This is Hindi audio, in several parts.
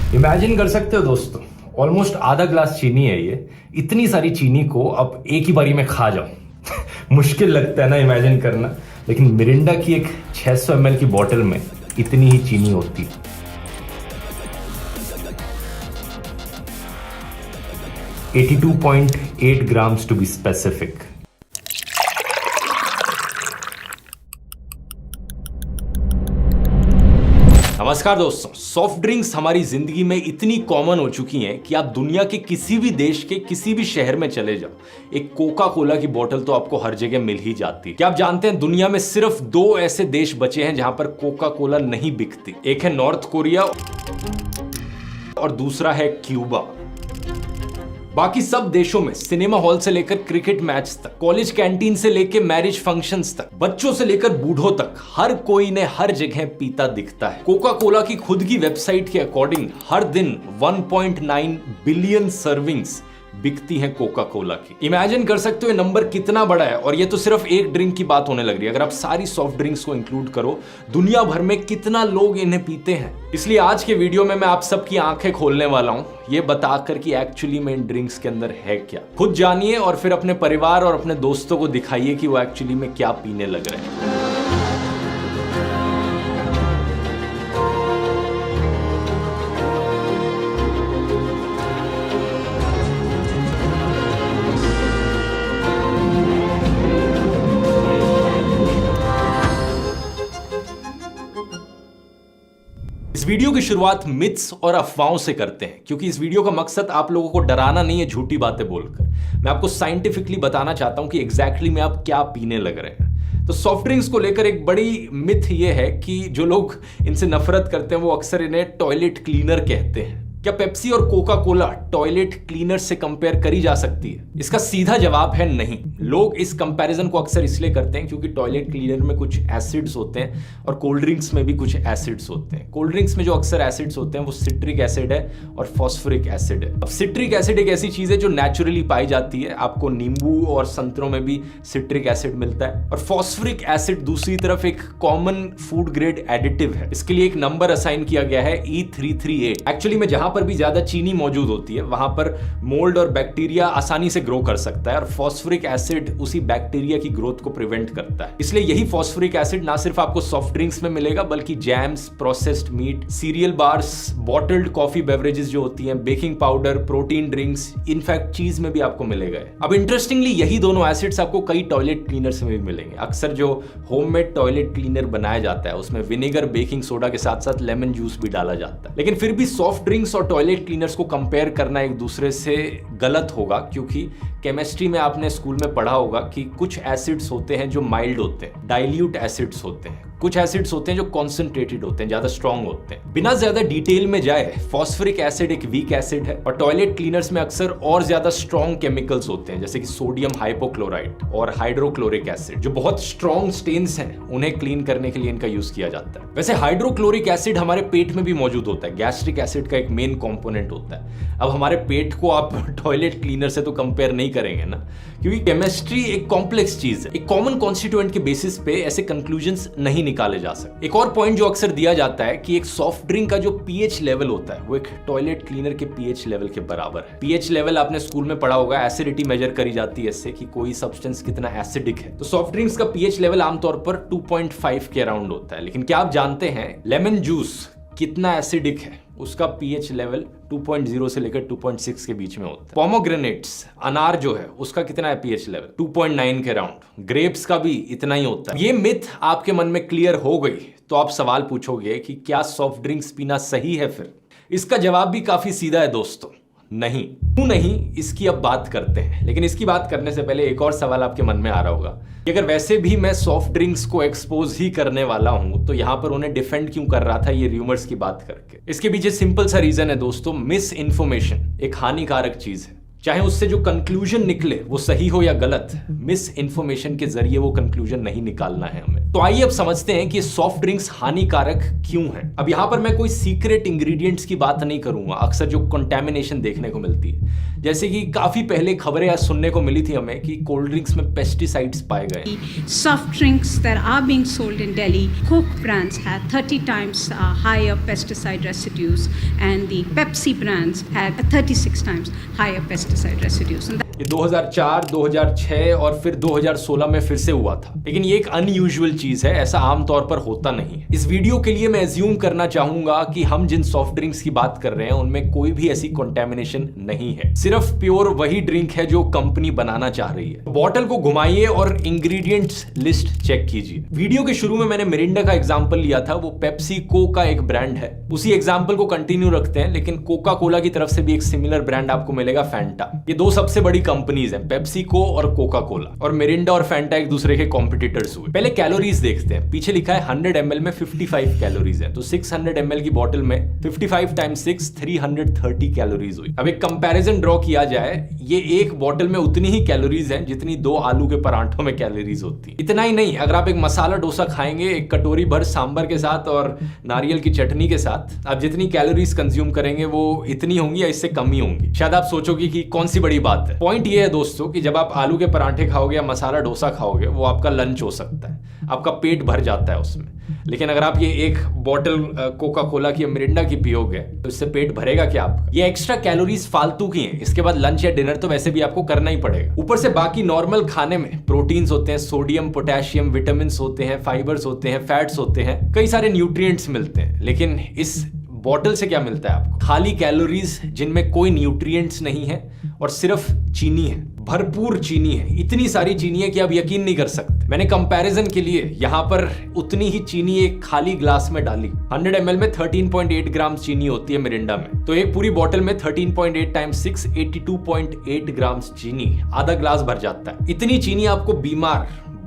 इमेजिन कर सकते हो दोस्तों, ऑलमोस्ट आधा ग्लास चीनी है ये। इतनी सारी चीनी को अब एक ही बारी में खा जाओ मुश्किल लगता है ना इमेजिन करना, लेकिन मिरिंडा की एक 600 ml की बोतल में इतनी ही चीनी होती है। $82.8 grams to be specific। नमस्कार दोस्तों, सॉफ्ट ड्रिंक्स हमारी जिंदगी में इतनी कॉमन हो चुकी हैं कि आप दुनिया के किसी भी देश के किसी भी शहर में चले जाओ, एक कोका कोला की बोतल तो आपको हर जगह मिल ही जाती है। क्या आप जानते हैं दुनिया में सिर्फ 2 ऐसे देश बचे हैं जहां पर कोका कोला नहीं बिकती? एक है नॉर्थ कोरिया और दूसरा है क्यूबा। बाकी सब देशों में सिनेमा हॉल से लेकर क्रिकेट मैच तक, कॉलेज कैंटीन से लेकर मैरिज फंक्शंस तक, बच्चों से लेकर बूढ़ों तक हर कोई ने हर जगह पीता दिखता है। कोका कोला की खुद की वेबसाइट के अकॉर्डिंग हर दिन 1.9 बिलियन सर्विंग्स बिकती हैं कोका कोला की। इमेजिन कर सकते हो ये नंबर कितना बड़ा है, और ये तो सिर्फ एक ड्रिंक की बात होने लग रही है। अगर आप सारी सॉफ्ट ड्रिंक्स को इंक्लूड करो, दुनिया भर में कितना लोग इन्हें पीते हैं। इसलिए आज के वीडियो में मैं आप सबकी आंखें खोलने वाला हूं, ये बताकर कि एक्चुअली में इन ड्रिंक्स के अंदर है क्या। खुद जानिए और फिर अपने परिवार और अपने दोस्तों को दिखाइए कि वो एक्चुअली में क्या पीने लग रहे हैं। इस वीडियो की शुरुआत मिथ्स और अफवाहों से करते हैं, क्योंकि इस वीडियो का मकसद आप लोगों को डराना नहीं है झूठी बातें बोलकर। मैं आपको साइंटिफिकली बताना चाहता हूं कि एग्जैक्टली में आप क्या पीने लग रहे हैं। तो सॉफ्ट ड्रिंक्स को लेकर एक बड़ी मिथ ये है कि जो लोग इनसे नफरत करते हैं वो अक्सर इन्हें टॉयलेट क्लीनर कहते हैं। क्या पेप्सी और कोका कोला टॉयलेट क्लीनर से कंपेयर करी जा सकती है? इसका सीधा जवाब है नहीं। लोग इस कंपैरिजन को अक्सर इसलिए करते हैं क्योंकि टॉयलेट क्लीनर में कुछ एसिड्स होते हैं और कोल्ड ड्रिंक्स में भी कुछ एसिड्स होते हैं। कोल्ड ड्रिंक्स में जो अक्सर एसिड्स होते हैं वो सिट्रिक एसिड है और फॉस्फोरिक एसिड है। अब सिट्रिक एसिड एक ऐसी चीज है जो नेचुरली पाई जाती है, आपको नींबू और संतरों में भी सिट्रिक एसिड मिलता है। और फॉस्फोरिक एसिड दूसरी तरफ एक कॉमन फूड ग्रेड एडिटिव है। इसके लिए एक नंबर असाइन किया गया है E338। एक्चुअली में जहां पर भी ज्यादा चीनी मौजूद होती है वहां पर मोल्ड और बैक्टीरिया आसानी से ग्रो कर सकता है, और फॉस्फोरिक एसिड उसी बैक्टीरिया की ग्रोथ को प्रिवेंट करता है। इसलिए यही फॉस्फोरिक एसिड ना सिर्फ आपको सॉफ्ट ड्रिंक्स में मिलेगा बल्कि jams, processed meat, cereal bars, bottled coffee beverages जो होती हैं, baking powder, protein drinks, in fact cheese में भी आपको मिलेगा। अब इंटरेस्टिंगली यही दोनों एसिड्स आपको कई टॉयलेट क्लीनर्स में भी मिलेंगे। अक्सर जो होममेड टॉयलेट क्लीनर बनाया जाता है उसमें विनेगर, बेकिंग सोडा के साथ साथ लेमन जूस भी डाला जाता है। लेकिन फिर भी सॉफ्ट ड्रिंक्स और टॉयलेट क्लीनर्स को कंपेयर करना एक दूसरे से गलत होगा, क्योंकि केमिस्ट्री में आपने स्कूल में पढ़ा होगा कि कुछ एसिड्स होते हैं जो माइल्ड होते हैं, डाइल्यूट एसिड्स होते हैं। कुछ एसिड्स होते हैं जो कॉन्सेंट्रेटेड होते हैं, ज्यादा स्ट्रॉन्ग होते हैं। बिना ज्यादा डिटेल में जाए, फॉस्फोरिक एसिड एक वीक एसिड है और टॉयलेट क्लीनर्स में अक्सर और ज्यादा स्ट्रॉन्ग केमिकल्स होते हैं, जैसे कि सोडियम हाइपोक्लोराइट और हाइड्रोक्लोरिक एसिड, जो बहुत स्ट्रॉन्ग स्टेन्स हैं उन्हें क्लीन करने के लिए इनका यूज किया जाता है। वैसे हाइड्रोक्लोरिक एसिड हमारे पेट में भी मौजूद होता है, गैस्ट्रिक एसिड का एक मेन कॉम्पोनेंट होता है। अब हमारे पेट को आप टॉयलेट क्लीनर से तो कंपेयर नहीं करेंगे ना, क्योंकि केमिस्ट्री एक कॉम्प्लेक्स चीज है। एक कॉमन कॉन्स्टिट्यूएंट के बेसिस पे ऐसे कंक्लूजन्स नहीं निकाले जा सकते। एक और पॉइंट जो अक्सर दिया जाता है कि एक सॉफ्ट ड्रिंक का जो पीएच लेवल होता है वो एक टॉयलेट क्लीनर के पीएच लेवल के बराबर है। पीएच लेवल आपने स्कूल में पढ़ा होगा, एसिडिटी मेजर करी जाती है इससे कि कोई सब्सटेंस कितना एसिडिक है। तो सॉफ्ट ड्रिंक्स का पीएच लेवल आमतौर पर 2.5 के अराउंड होता है। लेकिन क्या आप जानते हैं लेमन जूस कितना एसिडिक है? उसका पीएच लेवल 2.0 से लेकर 2.6 के बीच में होता है। पोमोग्रेनेट्स, अनार जो है, उसका कितना है पीएच लेवल? 2.9 के अराउंड। ग्रेप्स का भी इतना ही होता है। ये मिथ आपके मन में क्लियर हो गई तो आप सवाल पूछोगे कि क्या सॉफ्ट ड्रिंक्स पीना सही है? फिर इसका जवाब भी काफी सीधा है दोस्तों, नहीं। क्यों नहीं, इसकी अब बात करते हैं। लेकिन इसकी बात करने से पहले एक और सवाल आपके मन में आ रहा होगा कि अगर वैसे भी मैं सॉफ्ट ड्रिंक्स को एक्सपोज ही करने वाला हूं तो यहां पर उन्हें डिफेंड क्यों कर रहा था ये रूमर्स की बात करके? इसके पीछे सिंपल सा रीजन है दोस्तों, मिस इन्फॉर्मेशन एक हानिकारक चीज है। चाहे उससे जो कंक्लूजन निकले वो सही हो या गलत, मिस इन्फॉर्मेशन के जरिए वो कंक्लूजन नहीं निकालना है हमें। तो आइए अब समझते हैं कि सॉफ्ट ड्रिंक्स हानिकारक क्यों हैं। अब यहां पर मैं कोई सीक्रेट इंग्रेडिएंट्स की बात नहीं करूंगा, अक्सर जो कंटेमिनेशन देखने को मिलती है, जैसे कि काफी पहले खबरें आज सुनने को मिली थी हमें कि कोल्ड ड्रिंक्स में पेस्टिसाइड्स पाए गए। Soft drinks that are being sold in Delhi, Coke brands had 30 times higher pesticide residues, and the Pepsi brands had 36 times higher pesticide residues. ये 2004, 2006 और फिर 2016 में फिर से हुआ था, लेकिन ये एक अनयूजुअल चीज है, ऐसा आमतौर पर होता नहीं है। इस वीडियो के लिए मैं एज्यूम करना चाहूंगा कि हम जिन सॉफ्ट ड्रिंक्स की बात कर रहे हैं उनमें कोई भी ऐसी कंटेमिनेशन नहीं है, सिर्फ प्योर वही ड्रिंक है जो कंपनी बनाना चाह रही है। बॉटल को घुमाइए और इंग्रेडिएंट्स लिस्ट चेक कीजिए। वीडियो के शुरू में मैंने मिरिंडा का एग्जांपल लिया था, वो पेप्सिको का एक ब्रांड है। उसी एग्जांपल को कंटिन्यू रखते हैं, लेकिन कोका कोला की तरफ से भी एक सिमिलर ब्रांड आपको मिलेगा, फैंटा। ये दो सबसे बड़ी कंपनीज हैं, पेप्सिको और कोका कोला, और मिरिंडा और फैंटा एक दूसरे के कॉम्पिटिटर्स हुए। पहले कैलोरीज देखते हैं। पीछे लिखा है 100 ml में 55 कैलोरीज है, तो 600 ml की बोतल में 55 टाइम्स 6 330 कैलोरीज हुई। अब एक कंपैरिजन ड्रॉ किया जाए, ये एक बोतल में उतनी ही कैलोरीज हैं जितनी 2 आलू के परांठों में कैलोरीज होती। इतना ही नहीं, अगर आप एक मसाला डोसा खाएंगे एक कटोरी भर सांबर के साथ और नारियल की चटनी के साथ, आप जितनी कैलोरीज कंज्यूम करेंगे वो इतनी होंगी या इससे कम ही होंगी। शायद आप सोचोगे कि कौन सी बड़ी बात है। पॉइंट ये है दोस्तों कि जब आप आलू के परांठे खाओगे या मसाला डोसा खाओगे, वो आपका लंच हो सकता है, आपका पेट भर जाता है उसमें। लेकिन अगर आप ये एक बोतल कोका कोला की या मिरिंडा की पियोगे तो इससे पेट भरेगा क्या आपका? ये एक्स्ट्रा कैलोरीज फालतू की हैं। इसके बाद लंच या डिनर तो वैसे भी आपको करना ही पड़ेगा। ऊपर से बाकी नॉर्मल खाने में प्रोटीन्स होते हैं, सोडियम, पोटेशियम, विटामिन होते हैं, फाइबर्स होते हैं, फैट्स होते हैं, कई सारे न्यूट्रिएंट्स मिलते हैं। लेकिन इस बॉटल से क्या मिलता है आपको? खाली कैलोरीज जिनमें कोई न्यूट्रिएंट्स नहीं है और सिर्फ चीनी है, भरपूर चीनी है। इतनी सारी चीनी है कि आप यकीन नहीं कर सकते। मैंने कंपैरिजन के लिए यहां पर उतनी ही चीनी एक खाली ग्लास में डाली। 100 ml में 13.8 ग्राम चीनी होती है मिरिंडा में, तो एक पूरी बोतल में 13.8 टाइम्स 6 82.8 ग्राम चीनी, आधा ग्लास भर जाता है। इतनी चीनी आपको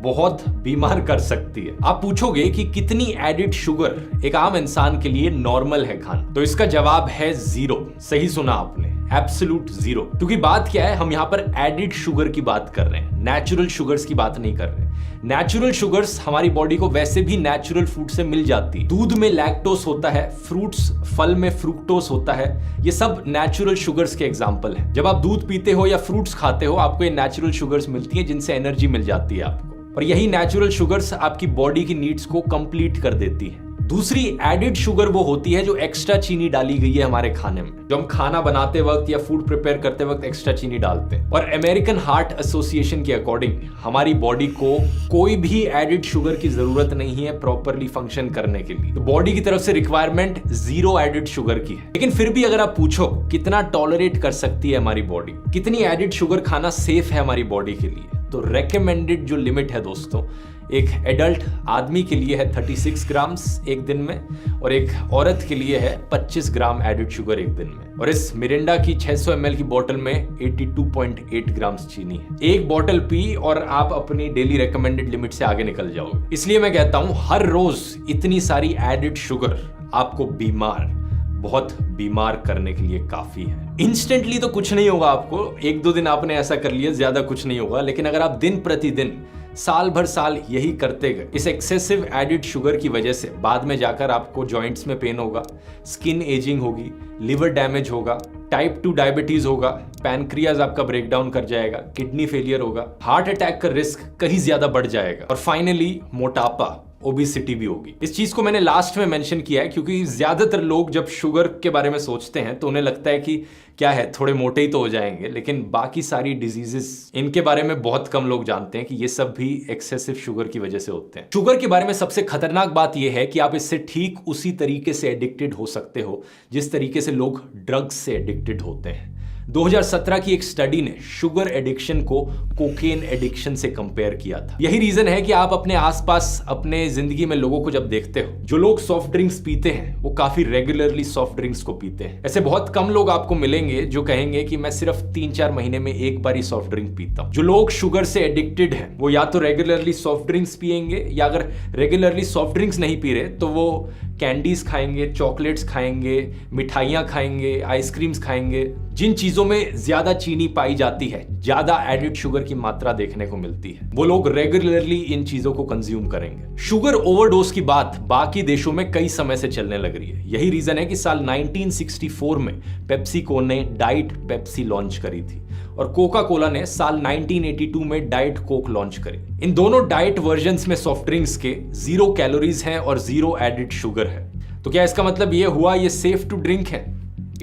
बहुत बीमार कर सकती है। आप पूछोगे कि कितनी एडिड शुगर एक आम इंसान के लिए नॉर्मल है खाना, तो इसका जवाब है 0। सही सुना आपने, एब्सोल्यूट 0। क्योंकि बात क्या है, हम यहाँ पर एडिड शुगर की बात कर रहे हैं, नेचुरल शुगर्स की बात नहीं कर रहे। नेचुरल शुगर्स हमारी बॉडी को वैसे भी नेचुरल फूड से मिल जाती है। दूध में लैक्टोस होता है, फ्रूट्स फल में फ्रुक्टोस होता है, ये सब नेचुरल शुगर्स के एग्जांपल हैं। जब आप दूध पीते हो या फ्रूट्स खाते हो, आपको ये नेचुरल शुगर्स मिलती है जिनसे एनर्जी मिल जाती है आपको, और यही नेचुरल शुगर्स आपकी बॉडी की नीड्स को कंप्लीट कर देती है। दूसरी एडिड शुगर वो होती है जो एक्स्ट्रा चीनी डाली गई है हमारे खाने में, जो हम खाना बनाते वक्त या फूड प्रिपेयर करते वक्त एक्स्ट्रा चीनी डालते हैं। और अमेरिकन हार्ट एसोसिएशन के अकॉर्डिंग हमारी बॉडी को कोई भी एडिड शुगर की जरूरत नहीं है प्रॉपरली फंक्शन करने के लिए। तो बॉडी की तरफ से रिक्वायरमेंट 0 एडिड शुगर की है। लेकिन फिर भी अगर आप पूछो कितना टॉलरेट कर सकती है हमारी बॉडी, कितनी एडिड शुगर खाना सेफ है हमारी बॉडी के लिए, तो रेकमेंडेड जो लिमिट है दोस्तों, एक एडल्ट आदमी के लिए है 36 ग्राम्स एक दिन में, और एक औरत के लिए है 25 ग्राम एडिड शुगर एक दिन में। और इस मिरिंडा की 600 ml की बोतल में 82.8 ग्राम्स चीनी है। एक बोतल पी और आप अपनी डेली रेकमेंडेड लिमिट से आगे निकल जाओगे। इसलिए मैं कहता हूं हर रोज इतनी सारी एडिड शुगर आपको बहुत बीमार करने के लिए काफी है। इंस्टेंटली तो कुछ नहीं होगा आपको, 1-2 दिन आपने ऐसा कर लिया, ज्यादा कुछ नहीं होगा। लेकिन अगर आप दिन प्रतिदिन साल भर साल यही करते गए, इस एक्सेसिव एडिड शुगर की वजह से बाद में जाकर आपको जॉइंट्स में पेन होगा, स्किन एजिंग होगी, लिवर डैमेज होगा, टाइप 2 डायबिटीज होगा, पैनक्रियाज आपका ब्रेकडाउन कर जाएगा, किडनी फेलियर होगा, हार्ट अटैक का रिस्क कहीं ज्यादा बढ़ जाएगा, और फाइनली मोटापा, ओबेसिटी भी होगी। इस चीज को मैंने लास्ट में मेंशन किया है क्योंकि ज्यादातर लोग जब शुगर के बारे में सोचते हैं तो उन्हें लगता है कि क्या है, थोड़े मोटे ही तो हो जाएंगे, लेकिन बाकी सारी डिजीजेस इनके बारे में बहुत कम लोग जानते हैं कि ये सब भी एक्सेसिव शुगर की वजह से होते हैं। शुगर के बारे में सबसे खतरनाक बात यह है कि आप इससे ठीक उसी तरीके से एडिक्टेड हो सकते हो जिस तरीके से लोग ड्रग्स से एडिक्टेड होते हैं। 2017 की एक स्टडी ने शुगर एडिक्शन को कोकेन एडिक्शन से कंपेयर किया था। यही रीजन है कि आप अपने आसपास अपने जिंदगी में लोगों को जब देखते हो, जो लोग सॉफ्ट ड्रिंक्स पीते हैं वो काफी रेगुलरली सॉफ्ट ड्रिंक्स को पीते हैं। ऐसे बहुत कम लोग आपको मिलेंगे जो कहेंगे कि मैं सिर्फ 3-4 महीने में एक बार ही सॉफ्ट ड्रिंक पीता हूं। जो लोग शुगर से एडिक्टेड हैं वो या तो रेगुलरली सॉफ्ट ड्रिंक्स पिएंगे, या अगर रेगुलरली सॉफ्ट ड्रिंक्स नहीं पी रहे तो वो कैंडीज खाएंगे, चॉकलेट्स खाएंगे, मिठाइयाँ खाएंगे, आइसक्रीम्स खाएंगे, जिन चीज़ों में ज़्यादा चीनी पाई जाती है, ज़्यादा एडिड शुगर की मात्रा देखने को मिलती है, वो लोग रेगुलरली इन चीज़ों को कंज्यूम करेंगे। शुगर ओवरडोज की बात बाकी देशों में कई समय से चलने लग रही है। यही रीज़न है कि साल 1964 में पेप्सिको ने डाइट पेप्सी लॉन्च करी थी और कोका कोला ने साल 1982 में डाइट कोक लॉन्च करी। इन दोनों डाइट वर्जन्स में सॉफ्ट ड्रिंक्स के 0 कैलोरीज हैं और 0 एडिड शुगर है। तो क्या इसका मतलब ये हुआ ये सेफ टू ड्रिंक है?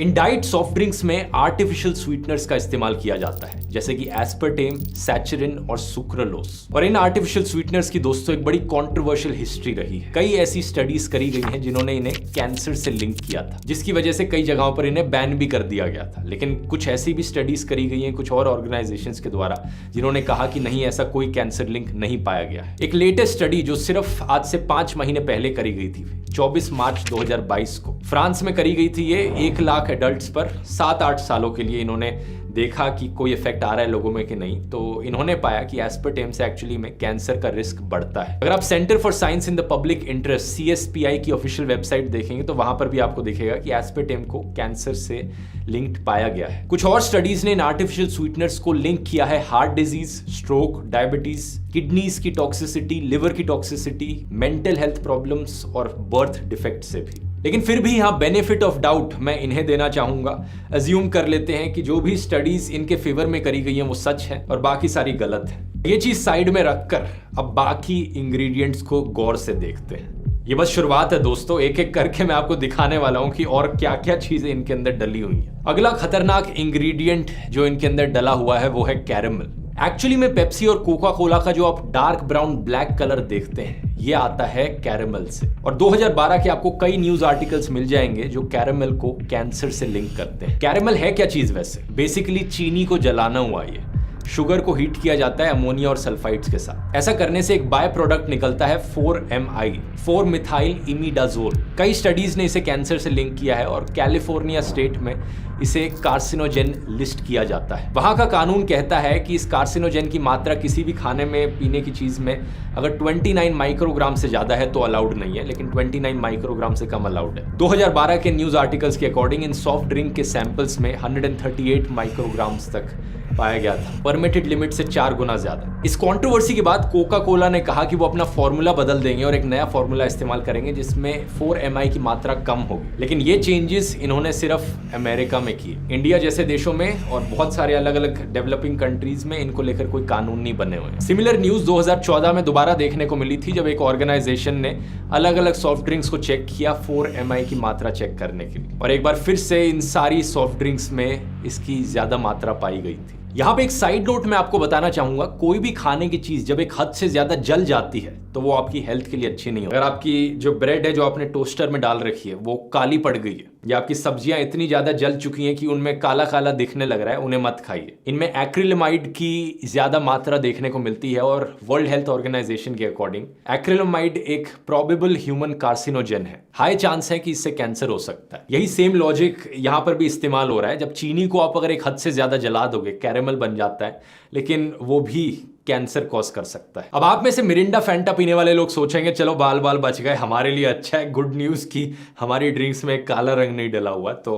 इन डाइट सॉफ्ट ड्रिंक्स में आर्टिफिशियल स्वीटनर्स का इस्तेमाल किया जाता है, जैसे कि एस्पर्टेम, सैचरिन और सुक्रोलोस। और इन आर्टिफिशियल स्वीटनर्स की दोस्तों एक बड़ी कंट्रोवर्शियल हिस्ट्री रही है। कई ऐसी स्टडीज करी गई हैं जिन्होंने इन्हें कैंसर से लिंक किया था, जिसकी वजह से कई जगहों पर इन्हें बैन भी कर दिया गया था। लेकिन कुछ ऐसी भी स्टडीज करी गई हैं कुछ और ऑर्गेनाइजेशंस के द्वारा जिन्होंने कहा कि नहीं, ऐसा कोई कैंसर लिंक नहीं पाया गया है। एक लेटेस्ट स्टडी जो सिर्फ आज से 5 महीने पहले करी गई थी, 24 मार्च 2022 को फ्रांस में करी गई थी। ये 1 लाख एडल्ट्स पर 7-8 सालों के लिए इन्होंने देखा कि कोई इफेक्ट आ रहा है लोगों में कि नहीं। तो इन्होंने पाया कि एस्पर्टेम से एक्चुअली में कैंसर का रिस्क बढ़ता है। अगर आप centre for science in the public interest CSPI की ऑफिशियल वेबसाइट देखेंगे तो वहां पर भी आपको दिखेगा कि एस्पर्टेम को कैंसर से लिंक्ड पाया गया है। कुछ और स्टडीज ने इन आर्टिफिशियल स्वीटनर्स को लिंक किया है heart disease, stroke, diabetes, kidneys की टॉक्सिसिटी, लिवर की टॉक्सिसिटी, मेंटल हेल्थ प्रॉब्लम्स और बर्थ डिफेक्ट से भी। लेकिन फिर भी यहाँ बेनिफिट ऑफ डाउट मैं इन्हें देना चाहूंगा। अज्यूम कर लेते हैं कि जो भी स्टडीज इनके फेवर में करी गई हैं वो सच है और बाकी सारी गलत है। ये चीज साइड में रखकर अब बाकी इंग्रेडिएंट्स को गौर से देखते हैं। ये बस शुरुआत है दोस्तों, एक एक करके मैं आपको दिखाने वाला हूं कि और क्या क्या चीजें इनके अंदर डली हुई हैं। अगला खतरनाक इंग्रेडिएंट जो इनके अंदर डला हुआ है वो है कैरेमल। एक्चुअली में पेप्सी और कोका कोला का जो आप डार्क ब्राउन ब्लैक कलर देखते हैं ये आता है कैरेमल से। और 2012 के आपको कई न्यूज आर्टिकल्स मिल जाएंगे जो कैरेमल को कैंसर से लिंक करते हैं। कैरेमल है क्या चीज वैसे? बेसिकली चीनी को जलाना हुआ ये। शुगर को हीट किया जाता है अमोनिया और सल्फाइड्स के साथ। ऐसा करने से एक बाय प्रोडक्ट निकलता है 4-MI, 4-मिथाइल इमिडाजोल। कई स्टडीज ने इसे कैंसर से लिंक किया है और कैलिफोर्निया स्टेट में इसे कार्सिनोजेन लिस्ट किया जाता है। वहां का कानून कहता है कि इस कार्सिनोजेन की मात्रा किसी भी खाने में, पीने की चीज में अगर 29 माइक्रोग्राम से ज्यादा है तो अलाउड नहीं है, लेकिन 29 माइक्रोग्राम से कम अलाउड है। 2012 के न्यूज आर्टिकल्स के अकॉर्डिंग इन सॉफ्ट ड्रिंक के सैंपल्स में 138 माइक्रोग्राम्स तक पाया गया था, परमिटेड लिमिट से 4 गुना ज्यादा। इस कंट्रोवर्सी के बाद कोका कोला ने कहा कि वो अपना फॉर्मूला बदल देंगे और एक नया फॉर्मूला इस्तेमाल करेंगे जिसमें 4-MI की मात्रा कम होगी। लेकिन ये चेंजेस इन्होंने सिर्फ अमेरिका में किए। इंडिया जैसे देशों में और बहुत सारे अलग अलग डेवलपिंग कंट्रीज में इनको लेकर कोई कानून नहीं बने हुए हैं। सिमिलर न्यूज 2014 में दोबारा देखने को मिली थी जब एक ऑर्गेनाइजेशन ने अलग अलग सॉफ्ट ड्रिंक्स को चेक किया 4-MI की मात्रा चेक करने के लिए, और एक बार फिर से इन सारी सॉफ्ट ड्रिंक्स में इसकी ज्यादा मात्रा पाई गई थी। यहाँ पे एक साइड नोट मैं आपको बताना चाहूंगा, कोई भी खाने की चीज जब एक हद से ज्यादा जल जाती है तो वो आपकी हेल्थ के लिए अच्छी नहीं होती। अगर आपकी जो ब्रेड है जो आपने टोस्टर में डाल रखी है वो काली पड़ गई है या आपकी सब्जियां इतनी ज्यादा जल चुकी हैं कि उनमें काला काला दिखने लग रहा है, उन्हें मत खाइए। इनमें एक्रिलेमाइड की ज्यादा मात्रा देखने को मिलती है और वर्ल्ड हेल्थ ऑर्गेनाइजेशन के अकॉर्डिंग एक्रिलेमाइड एक प्रोबेबल ह्यूमन कार्सिनोजेन है। हाई चांस है कि इससे कैंसर हो सकता है। यही सेम लॉजिक यहाँ पर भी इस्तेमाल हो रहा है। जब चीनी को आप अगर एक हद से ज्यादा जला दोगे कैरेमल बन जाता है, लेकिन वो भी कैंसर कॉज कर सकता है। अब आप में से मिरिंडा फैंटा पीने वाले लोग सोचेंगे चलो बाल बाल बच गए, हमारे लिए अच्छा है, गुड न्यूज की हमारी ड्रिंक्स में काला रंग नहीं डला हुआ। तो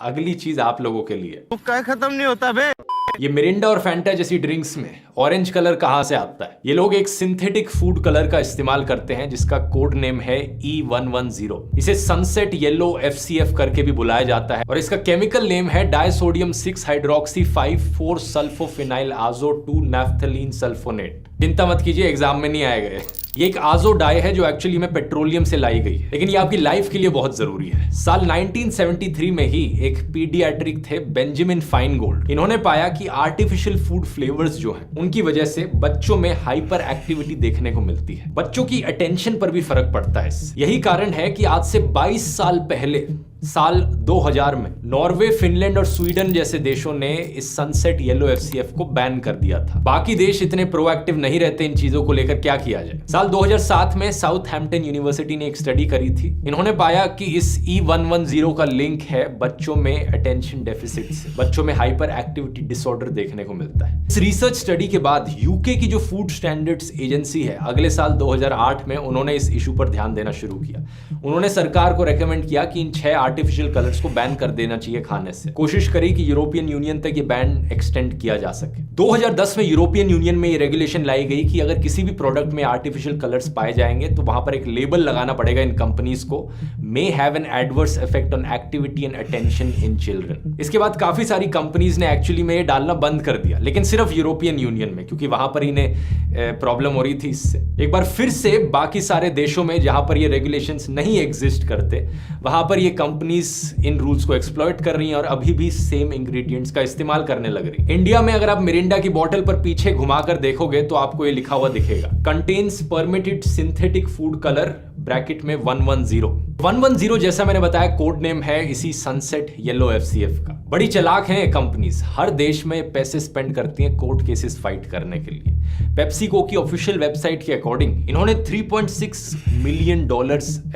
अगली चीज आप लोगों के लिए खत्म नहीं होता बे। ये मिरिंडा और फैंटा जैसी ड्रिंक्स में ऑरेंज कलर कहां से आता है? ये लोग एक सिंथेटिक फूड कलर का इस्तेमाल करते हैं जिसका कोड नेम है E110। इसे सनसेट येलो FCF करके भी बुलाया जाता है और इसका केमिकल नेम है डायसोडियम 6 हाइड्रोक्सी 5,4 सल्फोफिनाइल आजो 2 नैफ्थलीन सल्फोनेट। चिंता मत कीजिए, एग्जाम में नहीं आएगा। ये एक आजो डाई है जो एक्चुअली में पेट्रोलियम से लाई गई है, लेकिन ये आपकी लाइफ के लिए बहुत जरूरी है। साल 1973 में ही एक पीडियाट्रिक थे बेंजामिन फाइनगोल्ड। इन्होंने पाया कि आर्टिफिशियल फूड फ्लेवर्स जो हैं उनकी वजह से बच्चों में हाइपर एक्टिविटी देखने को मिलती है, बच्चों की अटेंशन पर भी फर्क पड़ता है। यही कारण है कि आज से 22 साल पहले साल 2000 में नॉर्वे, फिनलैंड और स्वीडन जैसे देशों ने इस सनसेट येलो एफसीएफ को बैन कर दिया था। बाकी देश इतने प्रोएक्टिव नहीं रहते इन चीजों को लेकर, क्या किया जाए। साल 2007 में साउथहैम्पटन यूनिवर्सिटी ने एक स्टडी करी थी। इन्होंने पाया कि इस E110 का लिंक है बच्चों में अटेंशन डेफिसिट से, बच्चों में हाइपर एक्टिविटी डिसऑर्डर देखने को मिलता है। इस रिसर्च स्टडी के बाद यूके की जो फूड स्टैंडर्ड्स एजेंसी है, अगले साल 2008 में उन्होंने इस इशू पर ध्यान देना शुरू किया। उन्होंने सरकार को रेकमेंड किया कि इन 6 आर्टिफिशियल कलर्स को बैन कर देना चाहिए खाने से। कोशिश करी कि यूरोपियन यूनियन तक ये बैन एक्सटेंड किया जा सके। 2010 में यूरोपियन यूनियन में ये रेगुलेशन लाई गई कि अगर किसी भी प्रोडक्ट में आर्टिफिशियल कलर्स पाए जाएंगे तो वहां पर एक लेबल लगाना पड़ेगा इन कंपनीज को, may have an adverse effect on activity and attention in children. इसके बाद काफी सारी कंपनीज ने एक्चुअली में ये डालना बंद कर दिया, लेकिन सिर्फ यूरोपियन यूनियन में, क्योंकि वहां पर इन्हें प्रॉब्लम हो रही थी इससे। एक बार फिर से बाकी सारे देशों में जहां पर ये रेगुलेशंस नहीं एग्जिस्ट करते, वहां पर ये कंपनीज इन रूल्स को एक्सप्लॉइट कर रही हैं और अभी भी सेम इंग्रेडिएंट्स का इस्तेमाल करने लग रही। इंडिया में अगर आप मिरिंडा की बोतल पर पीछे घुमाकर देखोगे तो आपको ये लिखा हुआ दिखेगा, contains permitted synthetic food colour bracket में 110। 110 जैसा मैंने बताया कोड नेम है इसी सनसेट येलो एफसीएफ का। बड़ी चालाक हैं कंपनीज, हर देश में पैसे स्पेंड करती हैं कोर्ट केसेस फाइट करने के लिए। पेप्सिको की ऑफिशियल वेबसाइट के अकॉर्डिंग इन्होंने $3.6 मिलियन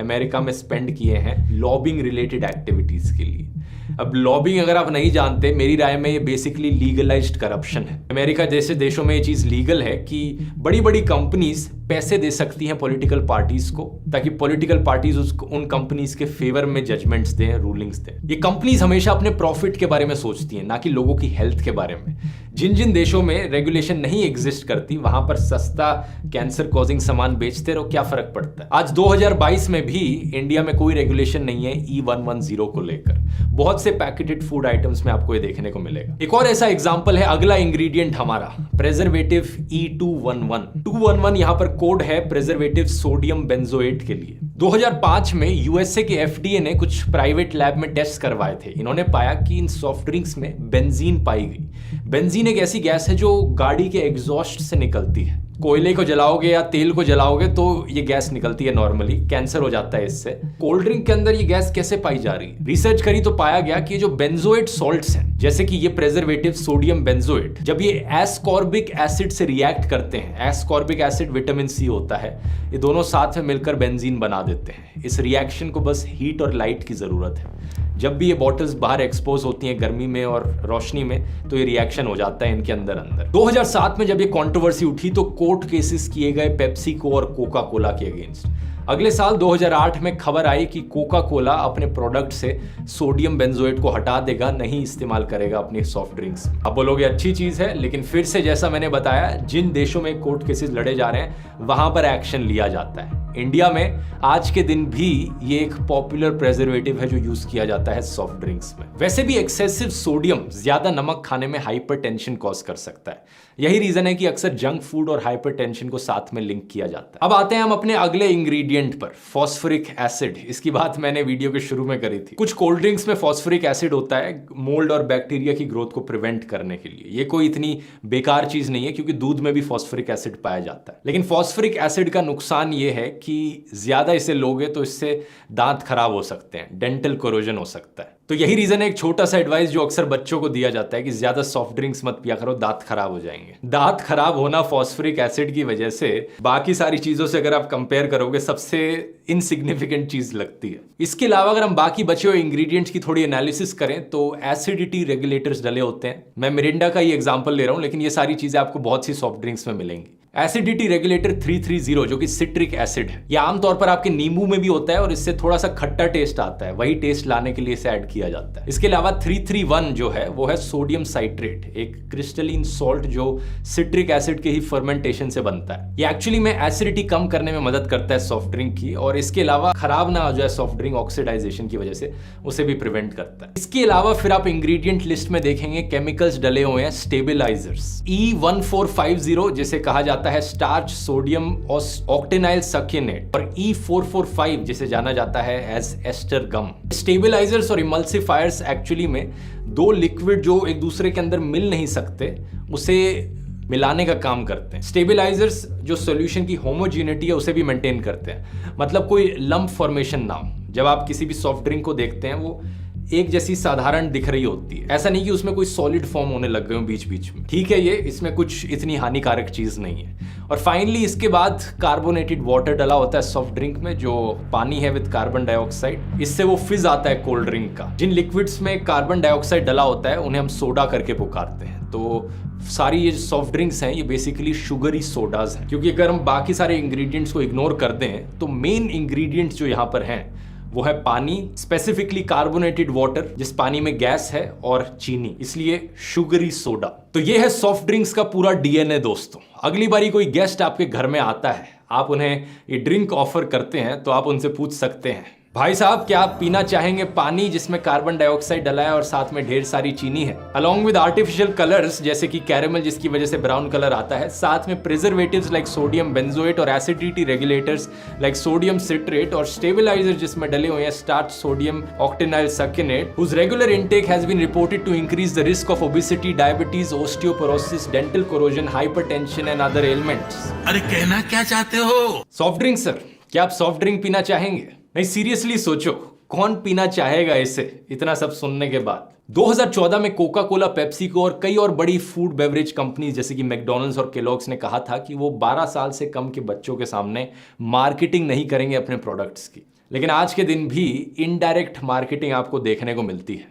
अमेरिका में स्पेंड किए हैं लॉबिंग रिलेटेड एक्टिविटीज के लिए। अब लॉबिंग अगर आप नहीं जानते, मेरी राय में ये बेसिकली लीगलाइज्ड करप्शन है। अमेरिका जैसे देशों में ये चीज लीगल है कि बड़ी बड़ी कंपनीज पैसे दे सकती हैं पॉलिटिकल पार्टीज को, ताकि पॉलिटिकल पार्टीज उन कंपनीज के फेवर में जजमेंट्स दें, रूलिंग्स दें। ये कंपनीज हमेशा अपने प्रॉफिट के बारे में सोचती हैं, ना कि लोगों की हेल्थ के बारे में। जिन जिन देशों में रेगुलेशन नहीं एग्जिस्ट करती, वहां पर सस्ता कैंसर कॉजिंग सामान बेचते रहो, क्या फर्क पड़ता है। आज 2022 में भी इंडिया में कोई रेगुलेशन नहीं है E110 को लेकर। बहुत से पैकेटेड फूड आइटम्स में आपको ये देखने को मिलेगा। एक और ऐसा एग्जांपल है, अगला इंग्रेडिएंट हमारा प्रेजर्वेटिव E211। 211 यहां पर कोड है प्रेजर्वेटिव सोडियम बेंजोएट के लिए। 2005 में यूएसए के एफडीए ने कुछ प्राइवेट लैब में टेस्ट करवाए थे। इन्होंने पाया कि इन सॉफ्ट ड्रिंक्स में बेंजीन पाई गई। बेंजीन एक ऐसी गैस है जो गाड़ी के एग्जॉस्ट से निकलती है। कोयले को जलाओगे या तेल को जलाओगे तो ये गैस निकलती है, नॉर्मली कैंसर हो जाता है इससे। कोल्ड ड्रिंक के अंदर ये गैस कैसे पाई जा रही है? रिसर्च करी तो पाया गया कि ये जो बेंजोएट सॉल्ट्स हैं, जैसे कि ये प्रेजर्वेटिव सोडियम बेंजोएट, जब ये एस्कॉर्बिक एसिड से रिएक्ट करते हैं, एस्कॉर्बिक एसिड विटामिन सी होता है, ये दोनों साथ में मिलकर बेंजीन बना देते हैं। इस रिएक्शन को बस हीट और लाइट की जरूरत है। जब भी ये बॉटल्स बाहर एक्सपोज होती हैं गर्मी में और रोशनी में, तो ये रिएक्शन हो जाता है इनके अंदर। 2007 में जब ये कंट्रोवर्सी उठी तो कोर्ट केसेस किए गए पेप्सिको और कोका कोला के अगेंस्ट। अगले साल 2008 में खबर आई कि कोका कोला अपने प्रोडक्ट से सोडियम बेंजोएट को हटा देगा, नहीं इस्तेमाल करेगा अपनी सॉफ्ट ड्रिंक्स। अब बोलोगे अच्छी चीज है, लेकिन फिर से जैसा मैंने बताया, जिन देशों में कोर्ट केसेस लड़े जा रहे हैं वहां पर एक्शन लिया जाता है। इंडिया में आज के दिन भी ये एक पॉपुलर प्रेजर्वेटिव है जो यूज किया जाता है सॉफ्ट ड्रिंक्स में। वैसे भी एक्सेसिव सोडियम, ज्यादा नमक खाने में हाइपरटेंशन कॉज कर सकता है। यही रीजन है कि अक्सर जंक फूड और हाइपरटेंशन को साथ में लिंक किया जाता है। अब आते हैं हम अपने अगले इंग्रेडिएंट पर, फॉस्फोरिक एसिड। इसकी बात मैंने वीडियो के शुरू में करी थी। कुछ कोल्ड ड्रिंक्स में फॉस्फोरिक एसिड होता है मोल्ड और बैक्टीरिया की ग्रोथ को प्रिवेंट करने के लिए। ये कोई इतनी बेकार चीज नहीं है, क्योंकि दूध में भी फॉस्फोरिक एसिड पाया जाता है। लेकिन फॉस्फोरिक एसिड का नुकसान ये है कि ज्यादा इसे लोगे तो इससे दांत खराब हो सकते हैं, डेंटल कोरोजन हो सकता है। तो यही रीजन है, एक छोटा सा एडवाइस जो अक्सर बच्चों को दिया जाता है कि ज्यादा सॉफ्ट ड्रिंक्स मत पिया करो, दांत खराब हो जाएंगे। दांत खराब होना फॉस्फोरिक एसिड की वजह से बाकी सारी चीजों से अगर आप कंपेयर करोगे सबसे इनसिग्निफिकेंट चीज लगती है। इसके अलावा अगर हम बाकी बचे हुए इंग्रेडिएंट्स की थोड़ी एनालिसिस करें तो एसिडिटी रेगुलेटर्स डले होते हैं। मैं मिरिंडा का ही एग्जांपल ले रहा हूं, लेकिन ये सारी चीजें आपको बहुत सी सॉफ्ट ड्रिंक्स में मिलेंगी। एसिडिटी रेगुलेटर 330 जो कि सिट्रिक एसिड है, यह आमतौर पर आपके नींबू में भी होता है और इससे थोड़ा सा खट्टा टेस्ट आता है, वही टेस्ट लाने के लिए इसे ऐड किया जाता है। इसके अलावा 331 जो है वो है सोडियम साइट्रेट, एक क्रिस्टलीन सॉल्ट जो सिट्रिक एसिड के ही फर्मेंटेशन से बनता है। ये एक्चुअली में एसिडिटी कम करने में मदद करता है सॉफ्ट ड्रिंक की, और इसके अलावा खराब ना हो जाए सॉफ्ट ड्रिंक ऑक्सीडाइजेशन की वजह से, उसे भी प्रिवेंट करता है। इसके अलावा फिर आप इंग्रेडिएंट लिस्ट में देखेंगे केमिकल्स डले हुए हैं स्टेबिलाइजर्स। E1450 जिसे कहा जाता है स्टार्च सोडियम ऑक्टेनाइल सक्रिनेट, और E445 जिसे जाना जाता है एज एस्टर गम। स्टेबिलाइजर्स और इमल्सिफायर्स एक्चुअली में दो लिक्विड जो एक दूसरे के अंदर मिल नहीं सकते उसे मिलाने का काम करते हैं। स्टेबिलाइजर्स जो सॉल्यूशन की होमोजेनिटी है उसे भी मेंटेन करते हैं, मतलब कोई लंप फॉर्मेशन ना हो। जब आप किसी भी सॉफ्ट ड्रिंक को देखते हैं वो एक जैसी साधारण दिख रही होती है, ऐसा नहीं कि उसमें कोई सॉलिड फॉर्म होने लग गए हो बीच बीच में। ठीक है, ये इसमें कुछ इतनी हानिकारक चीज नहीं है। और फाइनली इसके बाद कार्बोनेटेड वाटर डला होता है सॉफ्ट ड्रिंक में, जो पानी है विद कार्बन डाइऑक्साइड। इससे वो फिज आता है कोल्ड ड्रिंक का। जिन लिक्विड्स में कार्बन डाइऑक्साइड डला होता है उन्हें हम सोडा करके पुकारते हैं। तो सारी ये सॉफ्ट ड्रिंक्स हैं ये बेसिकली शुगरी सोडाज हैं, क्योंकि अगर हम बाकी सारे इंग्रेडिएंट्स को इग्नोर कर दें तो मेन इंग्रेडिएंट्स जो यहाँ पर हैं वो है पानी, स्पेसिफिकली कार्बोनेटेड वाटर जिस पानी में गैस है, और चीनी, इसलिए शुगरी सोडा। तो ये है सॉफ्ट ड्रिंक्स का पूरा डीएनए दोस्तों। अगली बारी कोई गेस्ट आपके घर में आता है, आप उन्हें ये ड्रिंक ऑफर करते हैं, तो आप उनसे पूछ सकते हैं, भाई साहब क्या आप पीना चाहेंगे पानी जिसमें कार्बन डाइऑक्साइड डला है और साथ में ढेर सारी चीनी है, अलॉन्ग विद आर्टिफिशियल कलर्स जैसे कि कैरेमल जिसकी वजह से ब्राउन कलर आता है, साथ में प्रिजर्वेटिव्स लाइक सोडियम बेंजोएट और acidity regulators like sodium citrate और स्टेबलाइजर जिसमें डले हुए हैं starch sodium octenyl succinate, whose regular intake has been reported to increase the risk of obesity, diabetes, osteoporosis, dental corrosion, hypertension and other ailments। अरे कहना क्या चाहते हो? सॉफ्ट ड्रिंक सर, क्या आप सॉफ्ट ड्रिंक पीना चाहेंगे? नहीं, सीरियसली सोचो, कौन पीना चाहेगा इसे इतना सब सुनने के बाद। 2014 में कोका कोला, पेप्सिको और कई और बड़ी फूड बेवरेज कंपनीज जैसे कि मैकडॉनल्ड्स और केलॉग्स ने कहा था कि वो 12 साल से कम के बच्चों के सामने मार्केटिंग नहीं करेंगे अपने प्रोडक्ट्स की। लेकिन आज के दिन भी इनडायरेक्ट मार्केटिंग आपको देखने को मिलती है।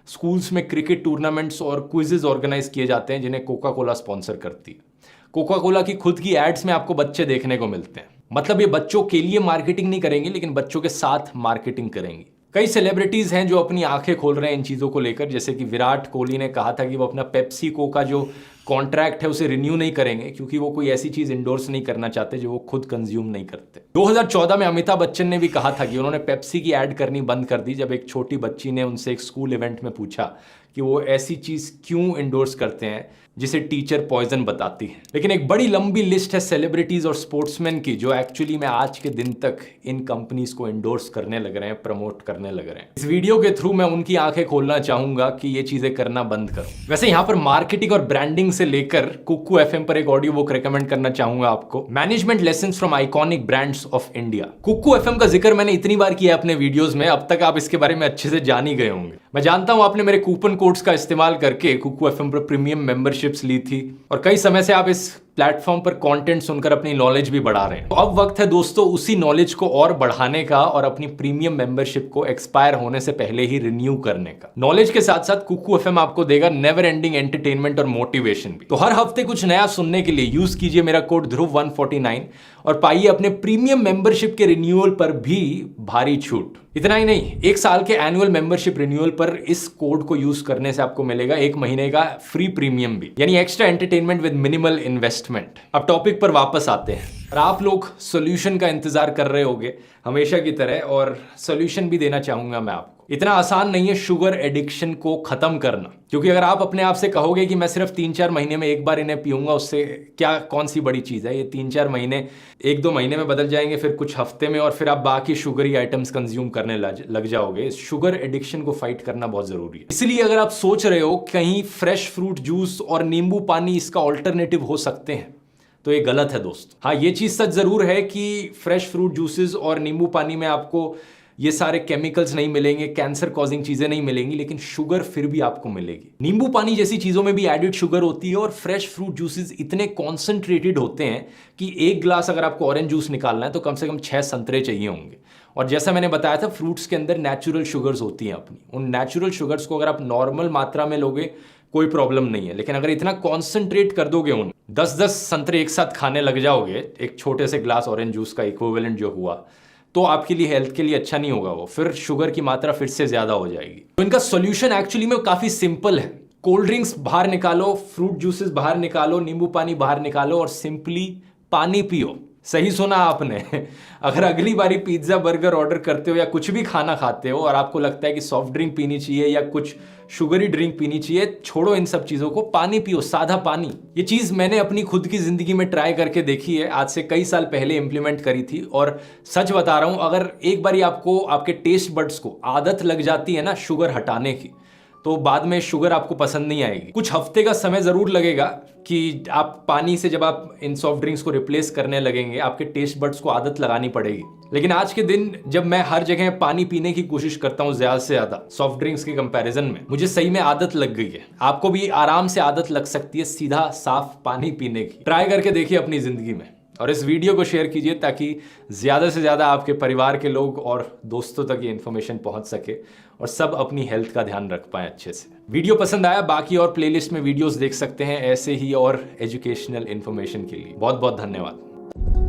स्कूल्स में क्रिकेट टूर्नामेंट्स और क्विजेज ऑर्गेनाइज किए जाते हैं जिन्हें कोका कोला स्पॉन्सर करती है। कोका कोला की खुद की एड्स में आपको बच्चे देखने को मिलते हैं। मतलब ये बच्चों के लिए मार्केटिंग नहीं करेंगे लेकिन बच्चों के साथ मार्केटिंग करेंगी। कई सेलिब्रिटीज हैं जो अपनी आंखें खोल रहे हैं इन चीज़ों को लेकर, जैसे कि विराट कोहली ने कहा था कि वो अपना पेप्सिको का जो कॉन्ट्रैक्ट है उसे रिन्यू नहीं करेंगे क्योंकि वो कोई ऐसी चीज़ इंडोर्स नहीं करना चाहते जो वो खुद कंज्यूम नहीं करते। 2014 में अमिताभ बच्चन ने भी कहा था कि उन्होंने पेप्सी की ऐड करनी बंद कर दी जब एक छोटी बच्ची ने उनसे एक स्कूल इवेंट में पूछा कि वो ऐसी चीज़ क्यों इंडोर्स करते हैं जिसे टीचर पॉइजन बताती है। लेकिन एक बड़ी लंबी लिस्ट है सेलिब्रिटीज और स्पोर्ट्समैन की जो एक्चुअली में आज के दिन तक इन कंपनीज को इंडोर्स करने लग रहे हैं, प्रमोट करने लग रहे हैं। इस वीडियो के थ्रू मैं उनकी आंखें खोलना चाहूंगा कि ये चीजें करना बंद करो। वैसे यहाँ पर मार्केटिंग और ब्रांडिंग से लेकर कुक्कू एफएम पर एक ऑडियो बुक रेकमेंड करना चाहूंगा आपको, management lessons from iconic brands of India. Kuku FM का जिक्र मैंने इतनी बार किया अपने वीडियोस में, अब तक आप इसके बारे में अच्छे से जान ही गए होंगे। मैं जानता हूं आपने मेरे कूपन कोड्स का इस्तेमाल करके कुक्कू एफएम पर प्रीमियम मेंबरशिप्स ली थी और कई समय से आप इस प्लेटफॉर्म पर कंटेंट सुनकर अपनी नॉलेज भी बढ़ा रहे हैं। तो अब वक्त है दोस्तों उसी नॉलेज को और बढ़ाने का और अपनी प्रीमियम मेंबरशिप को एक्सपायर होने से पहले ही रिन्यू करने का। नॉलेज के साथ साथ कुक्कू एफएम आपको देगा नेवर एंडिंग एंटरटेनमेंट और मोटिवेशन भी। तो हर हफ्ते कुछ नया सुनने के लिए यूज कीजिए मेरा कोड ध्रुव 149 और पाइए अपने प्रीमियम मेंबरशिप के रिन्यूअल पर भी भारी छूट। इतना ही नहीं, एक साल के एनुअल मेंबरशिप रिन्यूअल पर इस कोड को यूज करने से आपको मिलेगा 1 महीने का फ्री प्रीमियम भी, यानी extra entertainment with minimal investment. अब टॉपिक पर वापस आते हैं और आप लोग सॉल्यूशन का इंतजार कर रहे होंगे हमेशा की तरह, और सॉल्यूशन भी देना चाहूंगा मैं आपको। इतना आसान नहीं है शुगर एडिक्शन को खत्म करना, क्योंकि अगर आप अपने आप से कहोगे कि मैं सिर्फ 3-4 महीने में एक बार इन्हें पीऊंगा, उससे क्या कौन सी बड़ी चीज है, ये 3-4 महीने 1-2 महीने में बदल जाएंगे, फिर कुछ हफ्ते में, और फिर आप बाकी शुगरी आइटम्स कंज्यूम करने लग जाओगे। शुगर एडिक्शन को फाइट करना बहुत जरूरी है। इसलिए अगर आप सोच रहे हो कहीं फ्रेश फ्रूट जूस और नींबू पानी इसका ऑल्टरनेटिव हो सकते हैं, तो ये गलत है दोस्त। हाँ, ये चीज सच जरूर है कि फ्रेश फ्रूट जूसेस और नींबू पानी में आपको ये सारे केमिकल्स नहीं मिलेंगे, कैंसर कॉजिंग चीजें नहीं मिलेंगी, लेकिन शुगर फिर भी आपको मिलेगी। नींबू पानी जैसी चीजों में भी एडिड शुगर होती है और फ्रेश फ्रूट जूसेस इतने कॉन्सेंट्रेटेड होते हैं कि एक ग्लास अगर आपको ऑरेंज जूस निकालना है तो कम से कम 6 संतरे चाहिए होंगे। और जैसा मैंने बताया था, फ्रूट्स के अंदर नेचुरल शुगर्स होती हैं अपनी। उन नेचुरल शुगर्स को अगर आप नॉर्मल मात्रा में लोगे कोई प्रॉब्लम नहीं है, लेकिन अगर इतना कॉन्सेंट्रेट कर दोगे, उन 10-10 संतरे एक साथ खाने लग जाओगे एक छोटे से ग्लास ऑरेंज जूस का इक्विवेलेंट जो हुआ, तो आपके लिए हेल्थ के लिए अच्छा नहीं होगा। वो फिर शुगर की मात्रा फिर से ज्यादा हो जाएगी। तो इनका सॉल्यूशन एक्चुअली में काफी सिंपल है। कोल्ड ड्रिंक्स बाहर निकालो, फ्रूट जूसेस बाहर निकालो, नींबू पानी बाहर निकालो और सिंपली पानी पियो। सही सुना आपने। अगर अगली बारी पिज्जा बर्गर ऑर्डर करते हो या कुछ भी खाना खाते हो और आपको लगता है कि सॉफ्ट ड्रिंक पीनी चाहिए या कुछ शुगरी ड्रिंक पीनी चाहिए, छोड़ो इन सब चीजों को, पानी पियो, सादा पानी। ये चीज मैंने अपनी खुद की जिंदगी में ट्राई करके देखी है, आज से कई साल पहले इंप्लीमेंट करी थी, और सच बता रहा हूं, अगर एक बारी आपको आपके टेस्ट बड्स को आदत लग जाती है ना शुगर हटाने की, तो बाद में शुगर आपको पसंद नहीं आएगी। कुछ हफ्ते का समय जरूर लगेगा कि आप पानी से जब आप इन सॉफ्ट ड्रिंक्स को रिप्लेस करने लगेंगे, आपके टेस्ट बड्स को आदत लगानी पड़ेगी। लेकिन आज के दिन जब मैं हर जगह पानी पीने की कोशिश करता हूं ज्यादा से ज्यादा सॉफ्ट ड्रिंक्स के कंपैरिजन में, मुझे सही में आदत लग गई है। आपको भी आराम से आदत लग सकती है सीधा साफ पानी पीने की। ट्राई करके देखिए अपनी जिंदगी में, और इस वीडियो को शेयर कीजिए ताकि ज्यादा से ज्यादा आपके परिवार के लोग और दोस्तों तक ये इन्फॉर्मेशन पहुंच सके और सब अपनी हेल्थ का ध्यान रख पाए अच्छे से। वीडियो पसंद आया, बाकी और प्लेलिस्ट में वीडियोस देख सकते हैं ऐसे ही और एजुकेशनल इन्फॉर्मेशन के लिए। बहुत बहुत धन्यवाद।